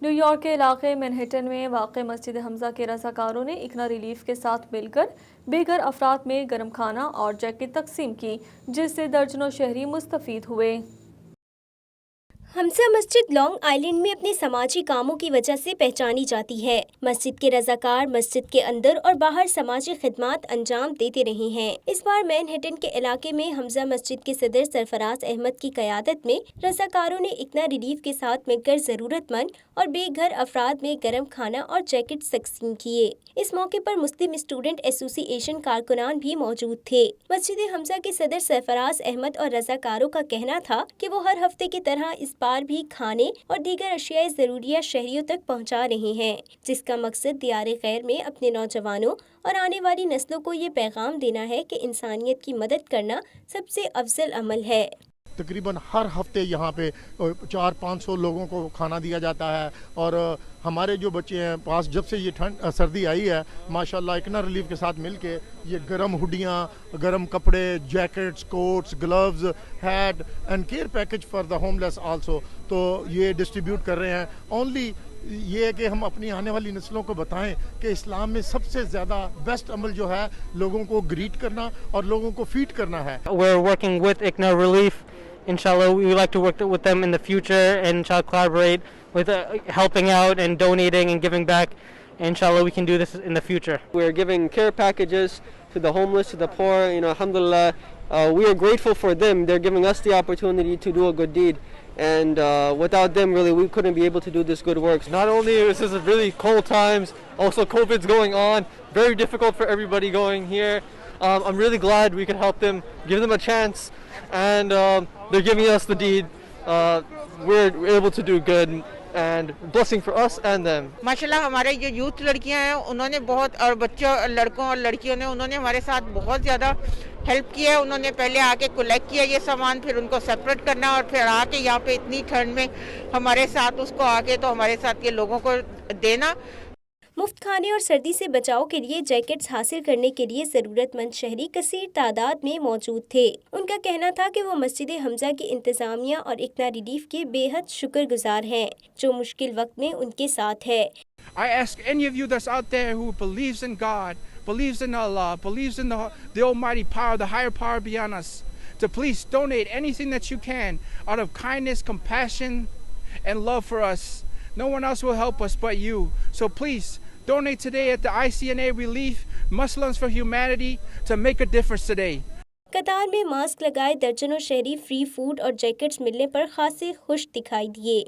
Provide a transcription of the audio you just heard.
New York کے علاقے Manhattan میں واقع مسجد حمزہ کے رضاکاروں نے اکنا ریلیف کے ساتھ مل کر بے گھر افراد میں گرم کھانا اور جیکٹ تقسیم کی، جس سے درجنوں شہری مستفید ہوئے۔ حمزہ مسجد لانگ آئلینڈ میں اپنے سماجی کاموں کی وجہ سے پہچانی جاتی ہے۔ مسجد کے رضاکار مسجد کے اندر اور باہر سماجی خدمات انجام دیتے رہے ہیں۔ اس بار مینہٹن کے علاقے میں حمزہ مسجد کے صدر سرفراز احمد کی قیادت میں رضاکاروں نے اکنا ریلیف کے ساتھ مل کر ضرورت مند اور بے گھر افراد میں گرم کھانا اور جیکٹ تقسیم کیے۔ اس موقع پر مسلم اسٹوڈنٹ ایسوسی ایشن کارکنان بھی موجود تھے۔ مسجد حمزہ کے صدر سرفراز احمد اور رضاکاروں کا کہنا تھا کہ وہ ہر ہفتے کی طرح اس بار بھی کھانے اور دیگر اشیاء ضروریہ شہریوں تک پہنچا رہے ہیں، جس کا مقصد دیار غیر میں اپنے نوجوانوں اور آنے والی نسلوں کو یہ پیغام دینا ہے کہ انسانیت کی مدد کرنا سب سے افضل عمل ہے۔ تقریباً ہر ہفتے یہاں پہ 400-500 لوگوں کو کھانا دیا جاتا ہے، اور ہمارے جو بچے ہیں پاس جب سے یہ سردی آئی ہے ماشاءاللہ اکنا ریلیف کے ساتھ مل کے یہ گرم ہڈیاں، گرم کپڑے، jackets, coats, gloves, hat and care package for the homeless also, تو یہ ڈسٹریبیوٹ کر رہے ہیں۔ اونلی یہ ہے کہ ہم اپنی آنے والی نسلوں کو بتائیں کہ اسلام میں سب سے زیادہ بیسٹ عمل جو ہے لوگوں کو گریٹ کرنا اور لوگوں کو فیڈ کرنا ہے۔ We're working with ICNA Relief. Inshallah, we would like to work with them in the future and inshallah collaborate with helping out and donating and giving back. Inshallah, we can do this in the future. We're giving care packages to the homeless, to the poor. Alhamdulillah, we are grateful for them. They're giving us the opportunity to do a good deed. And without them, really, we couldn't be able to do this good work. Not only is this really cold times, also COVID's going on, very difficult for everybody going here. I'm really glad we could help them, give them a chance, and they're giving us the deed. We're able to do good, and blessing for us and them. ماشاءاللہ ہمارے جو youth لڑکیاں ہیں انہوں نے بہت، اور بچوں لڑکوں اور لڑکیوں نے انہوں نے ہمارے ساتھ بہت زیادہ ہیلپ کیا ہے۔ انہوں نے پہلے آ کے کلیکٹ کیا یہ سامان، پھر ان کو سپریٹ کرنا، اور پھر آ کے یہاں پہ اتنی ٹھنڈ میں ہمارے ساتھ اس کو آ کے تو ہمارے ساتھ کے لوگوں کو دینا۔ مفت کھانے اور سردی سے بچاؤ کے لیے جیکٹس حاصل کرنے کے لیے ضرورت مند شہری کثیر تعداد میں موجود تھے۔ ان کا کہنا تھا کہ وہ مسجد حمزہ کی انتظامیہ اور اکنا ریلیف کے بے حد شکر گزار ہیں جو مشکل وقت میں ان کے ساتھ ہے۔ I ask any of you that's out there who believes in God, believes in Allah, believes in the almighty power, the higher power beyond us, to please donate anything that you can out of kindness, compassion, and love for us. No one else will help us but you. So please, donate today at the ICNA Relief, Muslims for Humanity, to make a difference today. قطار میں mask لگائے درجنوں شہری free food اور jackets ملنے پر خاصے خوش دکھائی دیے۔